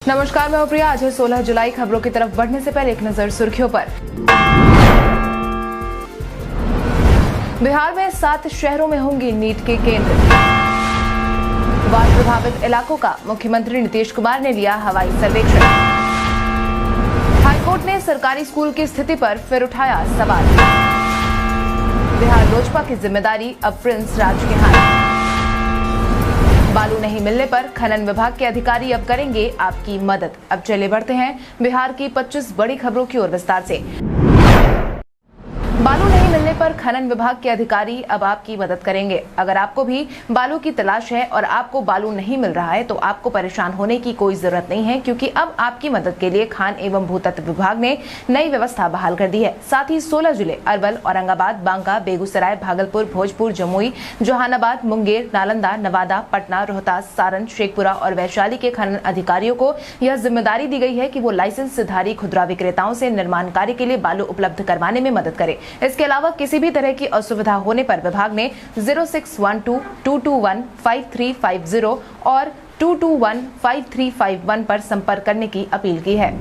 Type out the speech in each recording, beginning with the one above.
नमस्कार, मैं प्रिया। आज है 16 जुलाई। खबरों की तरफ बढ़ने से पहले एक नजर सुर्खियों पर। बिहार में 7 शहरों में होंगी नीट के केंद्र। बाढ़ प्रभावित इलाकों का मुख्यमंत्री नीतीश कुमार ने लिया हवाई सर्वेक्षण। हाईकोर्ट ने सरकारी स्कूल की स्थिति पर फिर उठाया सवाल। बिहार लोजपा की जिम्मेदारी अब प्रिंस राज के हाथ। बालू नहीं मिलने पर खनन विभाग के अधिकारी अब करेंगे आपकी मदद। अब चले बढ़ते हैं बिहार की 25 बड़ी खबरों की ओर विस्तार से। बालू नहीं मिलने पर खनन विभाग के अधिकारी अब आपकी मदद करेंगे। अगर आपको भी बालू की तलाश है और आपको बालू नहीं मिल रहा है तो आपको परेशान होने की कोई जरूरत नहीं है, क्योंकि अब आपकी मदद के लिए खान एवं भूतत्व विभाग ने नई व्यवस्था बहाल कर दी है। साथ ही 16 जिले अरवल, औरंगाबाद, बांका, बेगूसराय, भागलपुर, भोजपुर, जमुई, जहानाबाद, मुंगेर, नालंदा, नवादा, पटना, रोहतास, सारण, शेखपुरा और वैशाली के खनन अधिकारियों को यह जिम्मेदारी दी गई है कि वो लाइसेंसधारी खुदरा विक्रेताओं से निर्माण कार्य के लिए बालू उपलब्ध करवाने में मदद करें। इसके अलावा किसी भी तरह की असुविधा होने पर विभाग ने 0612-221-5350 और 221-5351 पर संपर्क करने की अपील की है।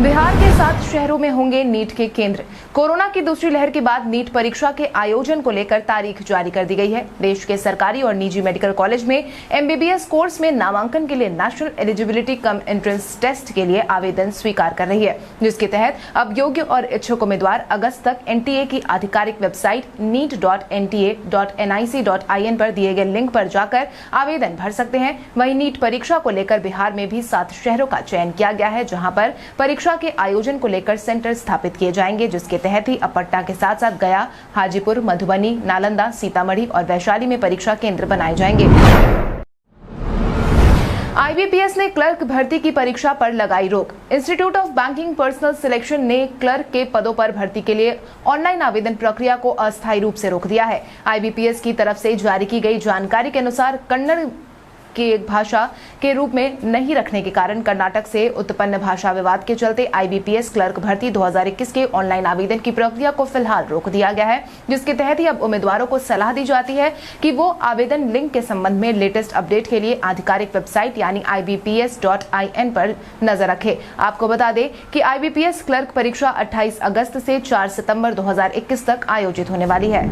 बिहार के 7 शहरों में होंगे नीट के केंद्र। कोरोना की दूसरी लहर के बाद नीट परीक्षा के आयोजन को लेकर तारीख जारी कर दी गई है। देश के सरकारी और निजी मेडिकल कॉलेज में एमबीबीएस कोर्स में नामांकन के लिए national eligibility cum entrance test के लिए आवेदन स्वीकार कर रही है, जिसके तहत अब योग्य और इच्छुक उम्मीदवार अगस्त तक एनटीए की आधिकारिक वेबसाइट neet.nta.nic.in पर दिए गए लिंक पर जाकर आवेदन भर सकते हैं। वहीं नीट परीक्षा को लेकर बिहार में भी 7 शहरों का चयन किया गया है, जहां पर परीक्षा के आयोजन को लेकर सेंटर स्थापित किए जाएंगे, जिसके तहत ही अब पटना के साथ साथ गया, हाजीपुर, मधुबनी, नालंदा, सीतामढ़ी और वैशाली में परीक्षा केंद्र बनाए जाएंगे। आईबीपीएस ने क्लर्क भर्ती की परीक्षा पर लगाई रोक। Institute of banking personal selection ने क्लर्क के पदों पर भर्ती के लिए ऑनलाइन आवेदन प्रक्रिया को अस्थायी रूप से रोक दिया है। आईबीपीएस की तरफ से जारी की गई जानकारी के अनुसार कन्नड़ की एक भाषा के रूप में नहीं रखने के कारण कर्नाटक से उत्पन्न भाषा विवाद के चलते आईबीपीएस क्लर्क भर्ती 2021 के ऑनलाइन आवेदन की प्रक्रिया को फिलहाल रोक दिया गया है, जिसके तहत ही अब उम्मीदवारों को सलाह दी जाती है कि वो आवेदन लिंक के संबंध में लेटेस्ट अपडेट के लिए आधिकारिक वेबसाइट यानी ibps.in पर नजर रखें। आपको बता दें कि आईबीपीएस क्लर्क परीक्षा 28 अगस्त से 4 सितंबर 2021 तक आयोजित होने वाली है।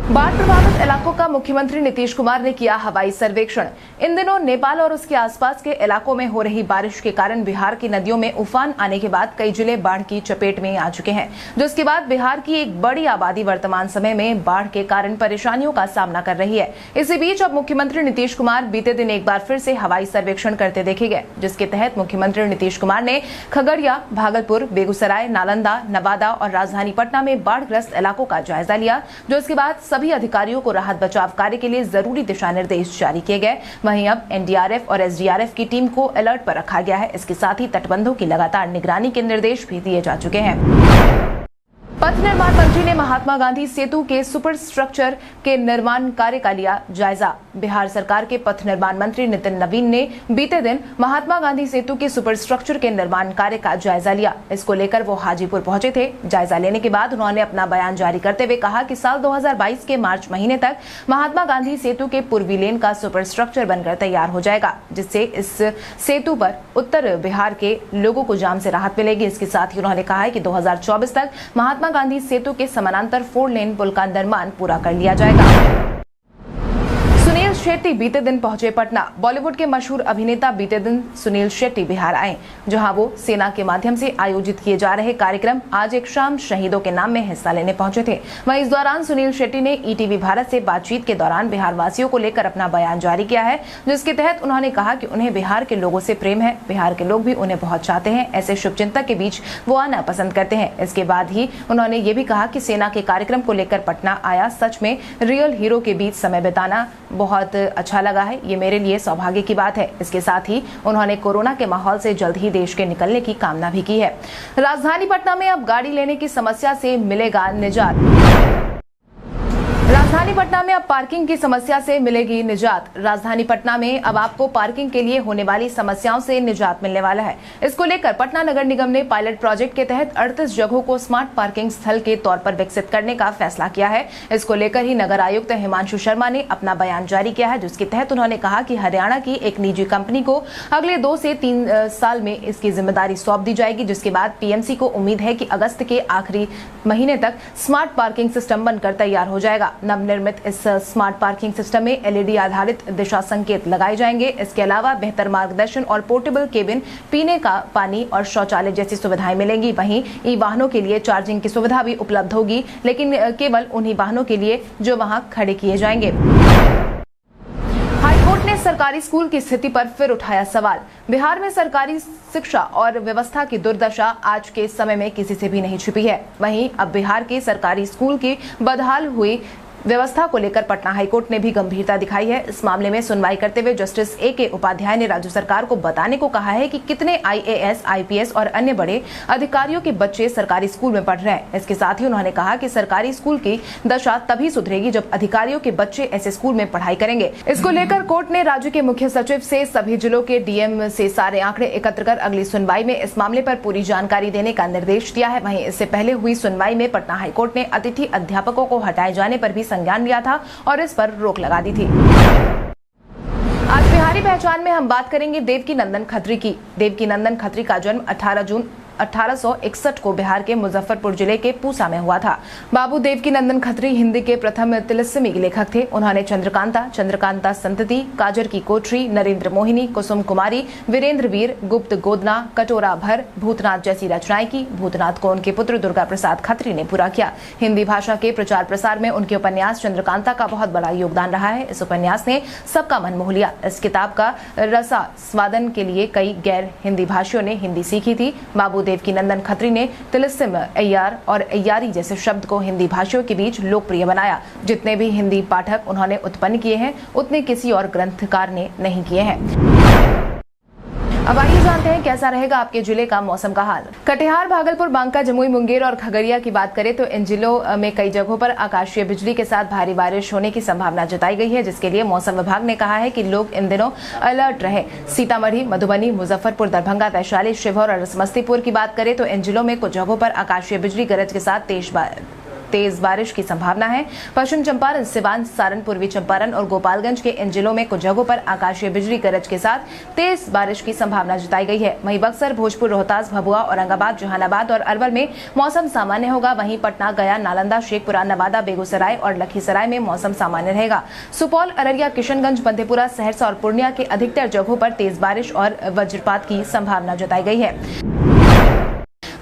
बाढ़ प्रभावित इलाकों का मुख्यमंत्री नीतीश कुमार ने किया हवाई सर्वेक्षण। इन दिनों नेपाल और उसके आसपास के इलाकों में हो रही बारिश के कारण बिहार की नदियों में उफान आने के बाद कई जिले बाढ़ की चपेट में आ चुके हैं, जिसके बाद बिहार की एक बड़ी आबादी वर्तमान समय में बाढ़ के कारण परेशानियों का सामना कर रही है। इसी बीच अब मुख्यमंत्री नीतीश कुमार बीते दिन एक बार फिर से हवाई सर्वेक्षण करते देखे गए, जिसके तहत मुख्यमंत्री नीतीश कुमार ने खगड़िया, भागलपुर, बेगूसराय, नालंदा, नवादा और राजधानी पटना में बाढ़ग्रस्त इलाकों का जायजा लिया, जो इसके बाद सभी अधिकारियों को राहत बचाव कार्य के लिए जरूरी दिशा निर्देश जारी किए गए। वहीं अब एनडीआरएफ और एसडीआरएफ की टीम को अलर्ट पर रखा गया है। इसके साथ ही तटबंधों की लगातार निगरानी के निर्देश भी दिए जा चुके हैं। पथ निर्माण मंत्री ने महात्मा गांधी सेतु के सुपर स्ट्रक्चर के निर्माण कार्य का लिया जायजा। बिहार सरकार के पथ निर्माण मंत्री नितिन नवीन ने बीते दिन महात्मा गांधी सेतु के सुपर स्ट्रक्चर के निर्माण कार्य का जायजा लिया। इसको लेकर वो हाजीपुर पहुंचे थे। जायजा लेने के बाद उन्होंने अपना बयान जारी करते हुए कहा कि साल 2022 के मार्च महीने तक महात्मा गांधी सेतु के पूर्वी लेन का सुपर स्ट्रक्चर बनकर तैयार हो जाएगा, जिससे इस सेतु पर उत्तर बिहार के लोगों को जाम से राहत मिलेगी। इसके साथ ही उन्होंने कहा है कि 2024 तक महात्मा गांधी सेतु के समानांतर 4 लेन पुल का निर्माण पूरा कर लिया जाएगा। सुनील शेट्टी बीते दिन पहुंचे पटना। बॉलीवुड के मशहूर अभिनेता बीते दिन सुनील शेट्टी बिहार आए, जहां वो सेना के माध्यम से आयोजित किए जा रहे कार्यक्रम आज एक शाम शहीदों के नाम में हिस्सा लेने पहुंचे थे। वहीं इस दौरान सुनील शेट्टी ने ईटीवी भारत से बातचीत के दौरान बिहार वासियों को लेकर अपना बयान जारी किया है, जिसके तहत उन्होंने कहा कि उन्हें बिहार के लोगों से प्रेम है, बिहार के लोग भी उन्हें बहुत चाहते हैं, ऐसे शुभचिंतक के बीच वो आना पसंद करते हैं। इसके बाद ही उन्होंने ये भी कहा कि सेना के कार्यक्रम को लेकर पटना आया, सच में रियल हीरो के बीच समय बिताना बहुत अच्छा लगा है, ये मेरे लिए सौभाग्य की बात है। इसके साथ ही उन्होंने कोरोना के माहौल से जल्द ही देश के निकलने की कामना भी की है। राजधानी पटना में अब गाड़ी लेने की समस्या से मिलेगा निजात। राजधानी पटना में अब पार्किंग की समस्या से मिलेगी निजात। राजधानी पटना में अब आपको पार्किंग के लिए होने वाली समस्याओं से निजात मिलने वाला है। इसको लेकर पटना नगर निगम ने पायलट प्रोजेक्ट के तहत 38 जगहों को स्मार्ट पार्किंग स्थल के तौर पर विकसित करने का फैसला किया है। इसको लेकर ही नगर आयुक्त हिमांशु शर्मा ने अपना बयान जारी किया है, जिसके तहत उन्होंने कहा कि हरियाणा की एक निजी कंपनी को अगले 2 से 3 साल में इसकी जिम्मेदारी सौंप दी जाएगी, जिसके बाद पीएमसी को उम्मीद है कि अगस्त के आखिरी महीने तक स्मार्ट पार्किंग सिस्टम बनकर तैयार हो जाएगा। नवनिर्मित इस स्मार्ट पार्किंग सिस्टम में एलईडी आधारित दिशा संकेत लगाए जाएंगे। इसके अलावा बेहतर मार्गदर्शन और पोर्टेबल केबिन, पीने का पानी और शौचालय जैसी सुविधाएं मिलेंगी। वहीं ई वाहनों के लिए चार्जिंग की सुविधा भी उपलब्ध होगी, लेकिन केवल उन्हीं वाहनों के लिए जो वहां खड़े किए जाएंगे। हाईकोर्ट ने सरकारी स्कूल की स्थिति पर फिर उठाया सवाल। बिहार में सरकारी शिक्षा और व्यवस्था की दुर्दशा आज के समय में किसी से भी नहीं छिपी है। वहीं अब बिहार के सरकारी स्कूल की बदहाल हुई व्यवस्था को लेकर पटना हाईकोर्ट ने भी गंभीरता दिखाई है। इस मामले में सुनवाई करते हुए जस्टिस ए.के. उपाध्याय ने राज्य सरकार को बताने को कहा है कि कितने आईएएस, आईपीएस और अन्य बड़े अधिकारियों के बच्चे सरकारी स्कूल में पढ़ रहे हैं। इसके साथ ही उन्होंने कहा कि सरकारी स्कूल की दशा तभी सुधरेगी जब अधिकारियों के बच्चे ऐसे स्कूल में पढ़ाई करेंगे। इसको लेकर कोर्ट ने राज्य के मुख्य सचिव से सभी जिलों के डीएम से सारे आंकड़े एकत्र कर अगली सुनवाई में इस मामले पर पूरी जानकारी देने का निर्देश दिया है। वहीं इससे पहले हुई सुनवाई में पटना हाईकोर्ट ने अतिथि अध्यापकों को हटाए जाने पर भी संज्ञान लिया था और इस पर रोक लगा दी थी। आज बिहारी पहचान में हम बात करेंगे देवकी नंदन खत्री की। देवकी नंदन खत्री का जन्म 18 जून 1861 को बिहार के मुजफ्फरपुर जिले के पूसा में हुआ था। बाबू देवकी नंदन खत्री हिंदी के प्रथम तिलिस्मी लेखक थे। उन्होंने चंद्रकांता, चंद्रकांता संतति, काजर की कोठरी, नरेंद्र मोहिनी, कुसुम कुमारी, वीरेंद्र वीर, गुप्त गोदना, कटोरा भर, भूतनाथ जैसी रचनाएं की। भूतनाथ को उनके पुत्र दुर्गा प्रसाद खत्री ने पूरा किया। हिंदी भाषा के प्रचार प्रसार में उनके उपन्यास चंद्रकांता का बहुत बड़ा योगदान रहा है। इस उपन्यास ने सबका मन मोह लिया। इस किताब का रसा स्वादन के लिए कई गैर हिंदी भाषियों ने हिंदी सीखी थी। बाबू देवकी नंदन खत्री ने तिलिस्म, अय्यार और अय्यारी जैसे शब्द को हिंदी भाषियों के बीच लोकप्रिय बनाया। जितने भी हिंदी पाठक उन्होंने उत्पन्न किए हैं, उतने किसी और ग्रंथकार ने नहीं किए हैं। अब आइए जानते हैं कैसा रहेगा आपके जिले का मौसम का हाल। कटिहार, भागलपुर, बांका, जमुई, मुंगेर और खगड़िया की बात करें तो इन जिलों में कई जगहों पर आकाशीय बिजली के साथ भारी बारिश होने की संभावना जताई गई है, जिसके लिए मौसम विभाग ने कहा है कि लोग इन दिनों अलर्ट रहे। सीतामढ़ी, मधुबनी, मुजफ्फरपुर, दरभंगा, वैशाली, शिवहर और समस्तीपुर की बात करें तो इन जिलों में कुछ जगहों पर आकाशीय बिजली गरज के साथ तेज बारिश की संभावना है। पश्चिम चंपारण, सिवान, सारण, पूर्वी चंपारण और गोपालगंज के इन जिलों में कुछ जगहों पर आकाशीय बिजली गरज के साथ तेज बारिश की संभावना जताई गई है। वहीं बक्सर, भोजपुर, रोहतास, भभुआ, औरंगाबाद, जहानाबाद और अरवल में मौसम सामान्य होगा। वहीं पटना, गया, नालंदा, शेखपुरा, नवादा, बेगूसराय और लखीसराय में मौसम सामान्य रहेगा। सुपौल, अररिया, किशनगंज, मधेपुरा, सहरसा और पूर्णिया के अधिकतर जगहों पर तेज बारिश और वज्रपात की संभावना जताई गई है।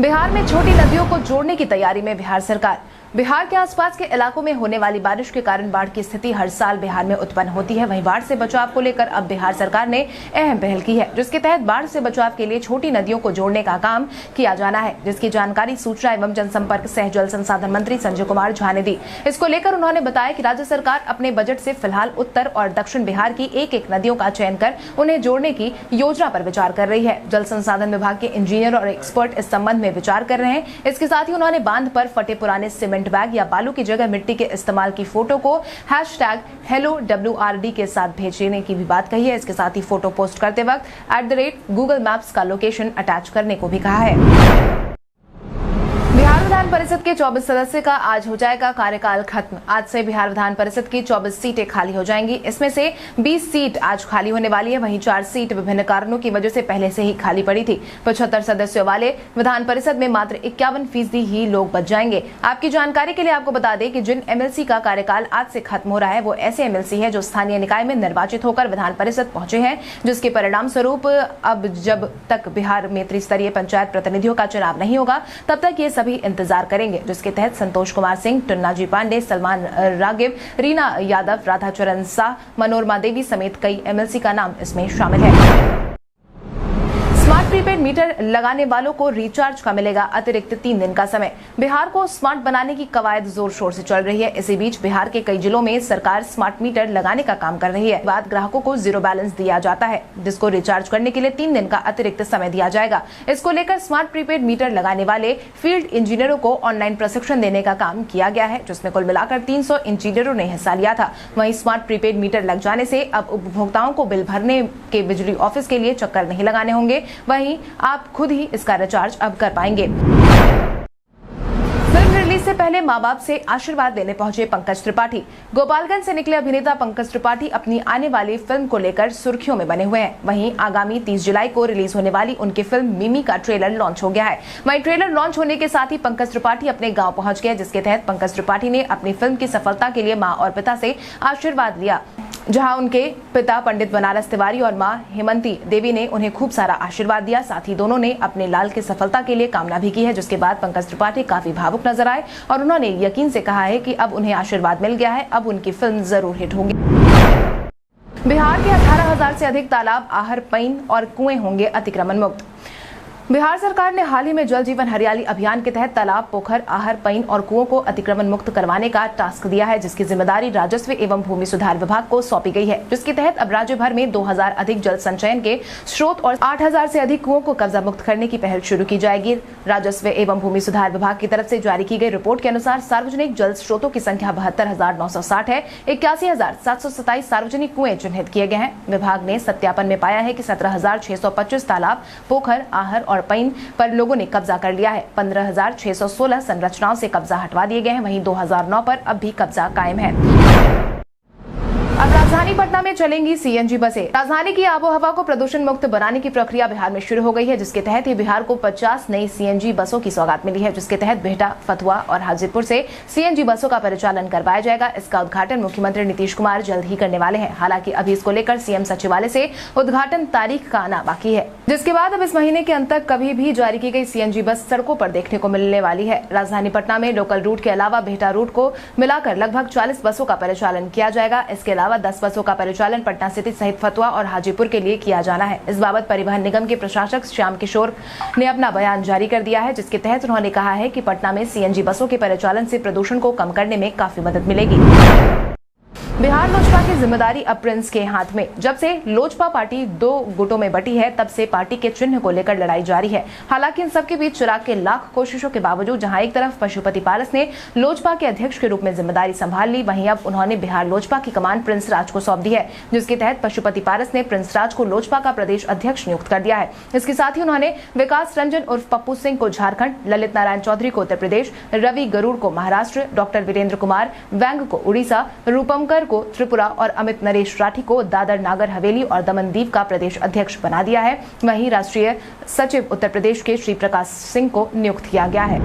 बिहार में छोटी नदियों को जोड़ने की तैयारी में बिहार सरकार। बिहार के आसपास के इलाकों में होने वाली बारिश के कारण बाढ़ की स्थिति हर साल बिहार में उत्पन्न होती है। वहीं बाढ़ से बचाव को लेकर अब बिहार सरकार ने अहम पहल की है, जिसके तहत बाढ़ से बचाव के लिए छोटी नदियों को जोड़ने का काम किया जाना है, जिसकी जानकारी सूचना एवं जनसंपर्क सह जल संसाधन मंत्री संजय कुमार झा ने दी। इसको लेकर उन्होंने बताया कि राज्य सरकार अपने बजट से फिलहाल उत्तर और दक्षिण बिहार की एक नदियों का चयन कर उन्हें जोड़ने की योजना पर विचार कर रही है। जल संसाधन विभाग के इंजीनियर और एक्सपर्ट इस संबंध में विचार कर रहे हैं। इसके साथ ही उन्होंने बांध पर फटे पुराने सीमेंट बैग या बालू की जगह मिट्टी के इस्तेमाल की फोटो को #HelloWRD के साथ भेजने की भी बात कही है। इसके साथ ही फोटो पोस्ट करते वक्त @Google Maps का लोकेशन अटैच करने को भी कहा है। बिहार विधान परिषद के 24 सदस्य का आज हो जाएगा कार्यकाल खत्म। आज से बिहार विधान परिषद की 24 सीटें खाली हो जाएंगी। इसमें से 20 सीट आज खाली होने वाली है। वहीं 4 सीट विभिन्न कारणों की वजह से पहले से ही खाली पड़ी थी। 75 सदस्यों वाले विधान परिषद में मात्र 51% ही लोग बच जाएंगे। आपकी जानकारी के लिए आपको बता दें कि जिन एमएलसी का कार्यकाल आज से खत्म हो रहा है वो ऐसे एमएलसी है जो स्थानीय निकाय में निर्वाचित होकर विधान परिषद पहुंचे हैं, जिसके परिणाम स्वरूप अब जब तक बिहार में त्रिस्तरीय पंचायत प्रतिनिधियों का चुनाव नहीं होगा तब तक ये सभी इंतजार करेंगे, जिसके तहत संतोष कुमार सिंह, टुन्नाजी पांडे, सलमान रागिब, रीना यादव, राधाचरण शाह, मनोरमा देवी समेत कई एमएलसी का नाम इसमें शामिल है। स्मार्ट प्रीपेड मीटर लगाने वालों को रिचार्ज का मिलेगा अतिरिक्त 3 दिन का समय। बिहार को स्मार्ट बनाने की कवायद जोर शोर से चल रही है। इसी बीच बिहार के कई जिलों में सरकार स्मार्ट मीटर लगाने का काम कर रही है। बाद ग्राहकों को जीरो बैलेंस दिया जाता है, जिसको रिचार्ज करने के लिए 3 दिन का अतिरिक्त समय दिया जाएगा। इसको लेकर स्मार्ट प्रीपेड मीटर लगाने वाले फील्ड इंजीनियरों को ऑनलाइन प्रशिक्षण देने का काम किया गया है, जिसमें कुल मिलाकर 300 इंजीनियरों ने हिस्सा लिया था। वहीं स्मार्ट प्रीपेड मीटर लग जाने से अब उपभोक्ताओं को बिल भरने के बिजली ऑफिस के लिए चक्कर नहीं लगाने होंगे। वहीं आप खुद ही इसका रिचार्ज अब कर पाएंगे। फिल्म रिलीज से पहले मां बाप से आशीर्वाद लेने पहुंचे पंकज त्रिपाठी। गोपालगंज से निकले अभिनेता पंकज त्रिपाठी अपनी आने वाली फिल्म को लेकर सुर्खियों में बने हुए हैं। वहीं आगामी 30 जुलाई को रिलीज होने वाली उनकी फिल्म मिमी का ट्रेलर लॉन्च हो गया है। वहीं ट्रेलर लॉन्च होने के साथ ही पंकज त्रिपाठी अपने गांव पहुंच गए, जिसके तहत पंकज त्रिपाठी ने अपनी फिल्म की सफलता के लिए मां और पिता से आशीर्वाद लिया। जहां उनके पिता पंडित बनारस तिवारी और मां हेमंती देवी ने उन्हें खूब सारा आशीर्वाद दिया। साथ ही दोनों ने अपने लाल की सफलता के लिए कामना भी की है, जिसके बाद पंकज त्रिपाठी काफी भावुक नजर आए और उन्होंने यकीन से कहा है कि अब उन्हें आशीर्वाद मिल गया है, अब उनकी फिल्म जरूर हिट होगी। बिहार के 18,000 से अधिक तालाब, आहर, पईन और कुएं होंगे अतिक्रमण मुक्त। बिहार सरकार ने हाल ही में जल जीवन हरियाली अभियान के तहत तालाब, पोखर, आहर, पईन और कुओं को अतिक्रमण मुक्त करवाने का टास्क दिया है, जिसकी जिम्मेदारी राजस्व एवं भूमि सुधार विभाग को सौंपी गई है। जिसके तहत अब राज्य भर में 2000 अधिक जल संचयन के स्रोत और 8000 से अधिक कुओं को कब्जा मुक्त करने की पहल शुरू की जाएगी। राजस्व एवं भूमि सुधार विभाग की तरफ से जारी की गई रिपोर्ट के अनुसार सार्वजनिक जल स्रोतों की संख्या 72,960 है। 81,727 सार्वजनिक कुएं चिन्हित किए गए हैं। विभाग ने सत्यापन में पाया है कि 17,625 तालाब, पोखर, आहर और पईन पर लोगों ने कब्जा कर लिया है। 15,616 संरचनाओं से कब्जा हटवा दिए गए हैं। वहीं 2009 पर अब भी कब्जा कायम है। अब राजधानी पटना में चलेंगी सीएनजी बसें। राजधानी की आबोहवा को प्रदूषण मुक्त बनाने की प्रक्रिया बिहार में शुरू हो गई है, जिसके तहत ही बिहार को 50 नई सीएनजी बसों की सौगात मिली है, जिसके तहत बिहटा, फतुहा और हाजीपुर से सीएनजी बसों का परिचालन करवाया जाएगा। इसका उद्घाटन मुख्यमंत्री नीतीश कुमार जल्द ही करने वाले हैं। हालांकि अभी इसको लेकर सीएम सचिवालय से उद्घाटन तारीख का आना बाकी है, जिसके बाद अब इस महीने के अंत तक कभी भी जारी की गई सीएनजी बस सड़कों पर देखने को मिलने वाली है। राजधानी पटना में लोकल रूट के अलावा बिहटा रूट को मिलाकर लगभग 40 बसों का परिचालन किया जाएगा। इसके अलावा 10 बसों का परिचालन पटना सिटी सहित फतुहा और हाजीपुर के लिए किया जाना है। इस बाबत परिवहन निगम के प्रशासक श्याम किशोर ने अपना बयान जारी कर दिया है, जिसके तहत उन्होंने कहा है कि पटना में सीएनजी बसों के परिचालन से प्रदूषण को कम करने में काफी मदद मिलेगी। बिहार लोजपा की जिम्मेदारी अब प्रिंस के हाथ में। जब से लोजपा पार्टी 2 गुटों में बटी है, तब से पार्टी के चिन्ह को लेकर लड़ाई जारी है। हालांकि इन सबके बीच चिराग के लाख कोशिशों के बावजूद जहां एक तरफ पशुपति पारस ने लोजपा के अध्यक्ष के रूप में जिम्मेदारी संभाल ली, वहीं अब उन्होंने बिहार लोजपा की कमान प्रिंस राज को सौंप दी है, जिसके तहत पशुपति पारस ने प्रिंस राज को लोजपा का प्रदेश अध्यक्ष नियुक्त कर दिया है। इसके साथ ही उन्होंने विकास रंजन उर्फ पप्पू सिंह को झारखंड, ललित नारायण चौधरी को उत्तर प्रदेश, रवि गरुड़ को महाराष्ट्र, डॉक्टर वीरेंद्र कुमार वैंग को उड़ीसा, रूपमकर को त्रिपुरा और अमित नरेश राठी को दादर नागर हवेली और दमन दीव का प्रदेश अध्यक्ष बना दिया है। वहीं राष्ट्रीय सचिव उत्तर प्रदेश के श्री प्रकाश सिंह को नियुक्त किया गया है।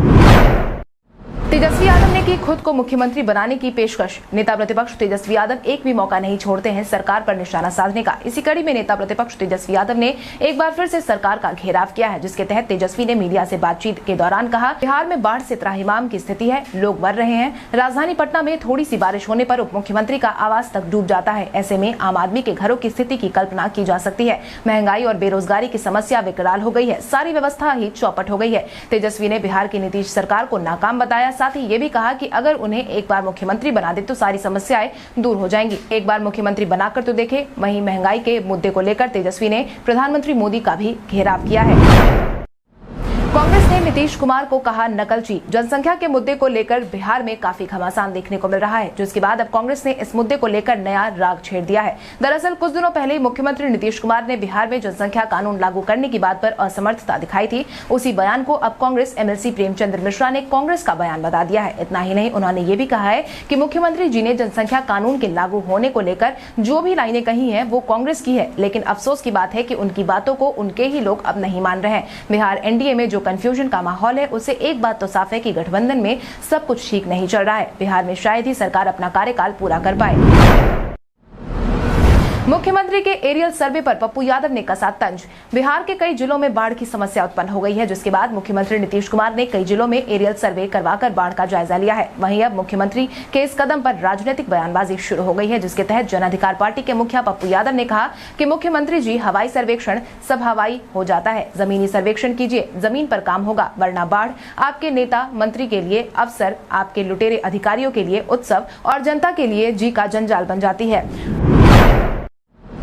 तेजस्वी यादव ने की खुद को मुख्यमंत्री बनाने की पेशकश। नेता प्रतिपक्ष तेजस्वी यादव एक भी मौका नहीं छोड़ते हैं सरकार पर निशाना साधने का। इसी कड़ी में नेता प्रतिपक्ष तेजस्वी यादव ने एक बार फिर से सरकार का घेराव किया है, जिसके तहत तेजस्वी ने मीडिया से बातचीत के दौरान कहा, बिहार में बाढ़ से त्राहिमाम की स्थिति है, लोग मर रहे हैं। राजधानी पटना में थोड़ी सी बारिश होने पर उप मुख्यमंत्री का आवास तक डूब जाता है। ऐसे में आम आदमी के घरों की स्थिति की कल्पना की जा सकती है। महंगाई और बेरोजगारी की समस्या विकराल हो गई है, सारी व्यवस्था ही चौपट हो गई है। तेजस्वी ने बिहार की नीतीश सरकार को नाकाम बताया। साथ ही ये भी कहा कि अगर उन्हें एक बार मुख्यमंत्री बना दे तो सारी समस्याएं दूर हो जाएंगी। एक बार मुख्यमंत्री बनाकर तो देखे। वहीं महंगाई के मुद्दे को लेकर तेजस्वी ने प्रधानमंत्री मोदी का भी घेराव किया है। कांग्रेस ने नीतीश कुमार को कहा नकलची। जनसंख्या के मुद्दे को लेकर बिहार में काफी घमासान देखने को मिल रहा है, जिसके बाद अब कांग्रेस ने इस मुद्दे को लेकर नया राग छेड़ दिया है। दरअसल कुछ दिनों पहले मुख्यमंत्री नीतीश कुमार ने बिहार में जनसंख्या कानून लागू करने की बात पर असमर्थता दिखाई थी। उसी बयान को अब कांग्रेस एमएलसी प्रेमचंद्र मिश्रा ने कांग्रेस का बयान बता दिया है। इतना ही नहीं, उन्होंने ये भी कहा है कि मुख्यमंत्री जी ने जनसंख्या कानून के लागू होने को लेकर जो भी लाइनें कही है वो कांग्रेस की है, लेकिन अफसोस की बात है कि उनकी बातों को उनके ही लोग अब नहीं मान रहे हैं। बिहार एनडीए में जो कंफ्यूजन का माहौल है, उससे एक बात तो साफ है कि गठबंधन में सब कुछ ठीक नहीं चल रहा है। बिहार में शायद ही सरकार अपना कार्यकाल पूरा कर पाए। मुख्यमंत्री के एरियल सर्वे पर पप्पू यादव ने कसा तंज। बिहार के कई जिलों में बाढ़ की समस्या उत्पन्न हो गई है, जिसके बाद मुख्यमंत्री नीतीश कुमार ने कई जिलों में एरियल सर्वे करवाकर बाढ़ का जायजा लिया है। वहीं अब मुख्यमंत्री के इस कदम पर राजनीतिक बयानबाजी शुरू हो गई है, जिसके तहत जन अधिकार पार्टी के मुखिया पप्पू यादव ने कहा कि मुख्यमंत्री जी, हवाई सर्वेक्षण सब हवाई हो जाता है, जमीनी सर्वेक्षण कीजिए, जमीन पर काम होगा, वरना बाढ़ आपके नेता मंत्री के लिए अवसर, आपके लुटेरे अधिकारियों के लिए उत्सव और जनता के लिए जी का जंजाल बन जाती है।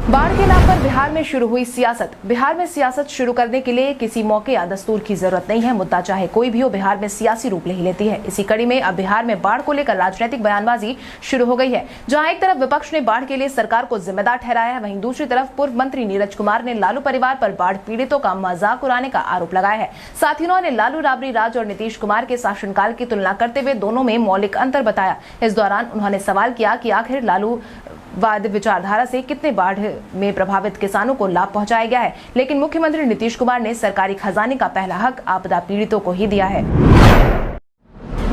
बाढ़ के नाम पर बिहार में शुरू हुई सियासत। बिहार में सियासत शुरू करने के लिए किसी मौके या दस्तूर की जरूरत नहीं है। मुद्दा चाहे कोई भी हो, बिहार में सियासी रूप ले ही लेती है। इसी कड़ी में अब बिहार में बाढ़ को लेकर राजनीतिक बयानबाजी शुरू हो गई है। जहां एक तरफ विपक्ष ने बाढ़ के लिए सरकार को जिम्मेदार ठहराया है, वहीं दूसरी तरफ पूर्व मंत्री नीरज कुमार ने लालू परिवार पर बाढ़ पीड़ितों का मजाक उड़ाने का आरोप लगाया है। साथ ही उन्होंने लालू राबड़ी राज और नीतीश कुमार के शासनकाल की तुलना करते हुए दोनों में मौलिक अंतर बताया। इस दौरान उन्होंने सवाल किया कि आखिर लालू वाद विचारधारा से कितने बाढ़ में प्रभावित किसानों को लाभ पहुंचाया गया है, लेकिन मुख्यमंत्री नीतीश कुमार ने सरकारी खजाने का पहला हक आपदा पीड़ितों को ही दिया है।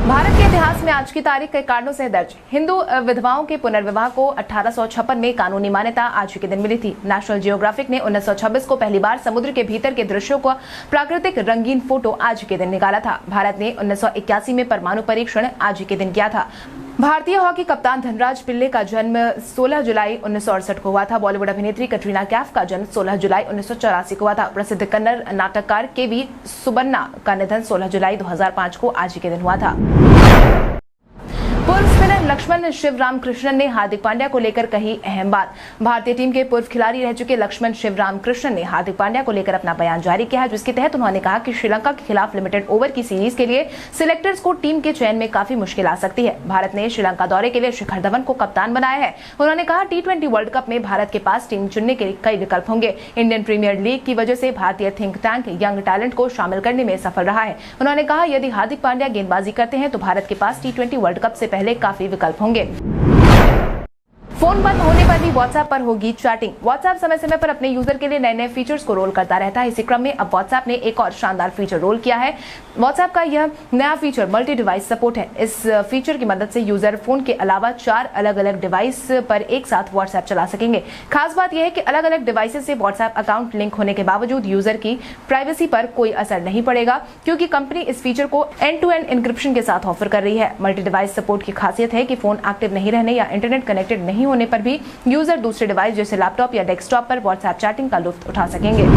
भारत के इतिहास में आज की तारीख कई कारणों से दर्ज। हिंदू विधवाओं के पुनर्विवाह को 1856 में कानूनी मान्यता आज के दिन मिली थी। नेशनल जियोग्राफिक ने 1926 को पहली बार समुद्र के भीतर के दृश्यों को प्राकृतिक रंगीन फोटो आज के दिन निकाला था। भारत ने 1981 में परमाणु परीक्षण आज के दिन किया था। भारतीय हॉकी कप्तान धनराज पिल्ले का जन्म 16 जुलाई 1968 को हुआ था। बॉलीवुड अभिनेत्री कटरीना कैफ का जन्म 16 जुलाई 1984 को हुआ था। प्रसिद्ध कन्नड़ नाटककार केवी सुबन्ना का निधन 16 जुलाई 2005 को आज के दिन हुआ था। पूर्व स्पिनर लक्ष्मण शिवरामकृष्णन ने हार्दिक पांड्या को लेकर कही अहम बात। भारतीय टीम के पूर्व खिलाड़ी रह चुके लक्ष्मण शिवरामकृष्णन ने हार्दिक पांड्या को लेकर अपना बयान जारी किया है, जिसके तहत उन्होंने कहा कि श्रीलंका के खिलाफ लिमिटेड ओवर की सीरीज के लिए सिलेक्टर्स को टीम के चयन में काफी मुश्किल आ सकती है। भारत ने श्रीलंका दौरे के लिए शिखर धवन को कप्तान बनाया है। उन्होंने कहा, T20 वर्ल्ड कप में भारत के पास टीम चुनने के कई विकल्प होंगे। इंडियन प्रीमियर लीग की वजह से भारतीय थिंक टैंक यंग टैलेंट को शामिल करने में सफल रहा है। उन्होंने कहा, यदि हार्दिक पांड्या गेंदबाजी करते हैं तो भारत के पास T20 वर्ल्ड कप से पहले काफी विकल्प होंगे। फोन बंद होने पर भी व्हाट्सएप पर होगी चैटिंग। व्हाट्सएप समय समय पर अपने यूजर के लिए नए नए फीचर्स को रोल करता रहता है। इसी क्रम में अब व्हाट्सएप ने एक और शानदार फीचर रोल किया है। व्हाट्सएप का यह नया फीचर मल्टी डिवाइस सपोर्ट है। इस फीचर की मदद से यूजर फोन के अलावा 4 अलग अलग डिवाइस पर एक साथ व्हाट्सएप चला सकेंगे। खास बात यह है कि अलग अलग डिवाइसेस से व्हाट्सएप अकाउंट लिंक होने के बावजूद यूजर की प्राइवेसी पर कोई असर नहीं पड़ेगा, क्योंकि कंपनी इस फीचर को एंड टू एंड इंक्रिप्शन के साथ ऑफर कर रही है। मल्टी डिवाइस सपोर्ट की खासियत है कि फोन एक्टिव नहीं रहने या इंटरनेट कनेक्टेड नहीं होने पर भी यूजर दूसरे डिवाइस जैसे लैपटॉप या डेस्कटॉप पर व्हाट्सएप चैटिंग का लुत्फ उठा सकेंगे।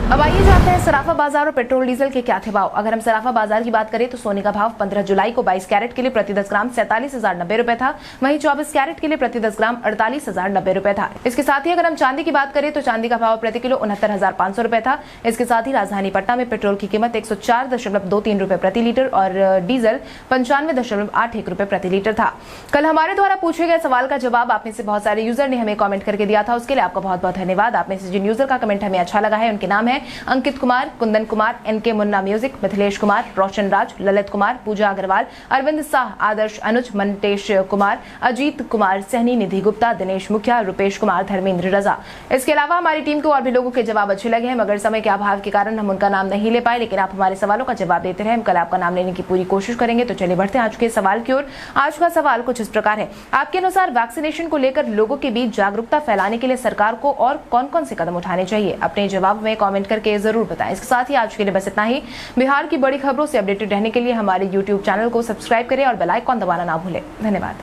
अब आइए जानते हैं सराफा बाजार और पेट्रोल डीजल के क्या थे भाव। अगर हम सराफा बाजार की बात करें तो सोने का भाव 15 जुलाई को 22 कैरेट के लिए प्रति 10 ग्राम 47,090 रुपए था। वहीं 24 कैरेट के लिए प्रति 10 ग्राम 48,090 रुपए था। इसके साथ ही अगर हम चांदी की बात करें तो चांदी का भाव प्रति किलो 69,500 रुपए था। इसके साथ ही राजधानी पटना में पेट्रोल की कीमत 104.23 रुपए प्रति लीटर और डीजल 95.81 रुपए प्रति लीटर था। कल हमारे द्वारा पूछे गए सवाल का जवाब आप में से बहुत सारे यूजर ने हमें कॉमेंट करके दिया था। उसके लिए आपका बहुत बहुत धन्यवाद। आप में से जिन यूजर का कमेंट हमें अच्छा लगा है उनके नाम है अंकित कुमार, कुंदन कुमार, NK मुन्ना म्यूजिक, मिथिलेश कुमार, रोशन राज, ललित कुमार, पूजा अग्रवाल, अरविंद शाह, आदर्श अनुज, मंटेश कुमार, अजीत कुमार सहनी, निधि गुप्ता, दिनेश मुखिया, रुपेश कुमार, धर्मेंद्र रजा। इसके अलावा हमारी टीम को और भी लोगों के जवाब अच्छे लगे हैं, मगर समय के अभाव के कारण हम उनका नाम नहीं ले पाए, लेकिन आप हमारे सवालों का जवाब देते रहे। हम कल आपका नाम लेने की पूरी कोशिश करेंगे। तो चलिए बढ़ते हैं आज के सवाल की ओर। आज का सवाल कुछ इस प्रकार है, आपके अनुसार वैक्सीनेशन को लेकर लोगों के बीच जागरूकता फैलाने के लिए सरकार को और कौन कौन से कदम उठाने चाहिए? अपने जवाब में कमेंट करके जरूर बताएं। इसके साथ ही आज के लिए बस इतना ही। बिहार की बड़ी खबरों से अपडेटेड रहने के लिए हमारे YouTube चैनल को सब्सक्राइब करें और बेल आइकन दबाना ना भूलें। धन्यवाद।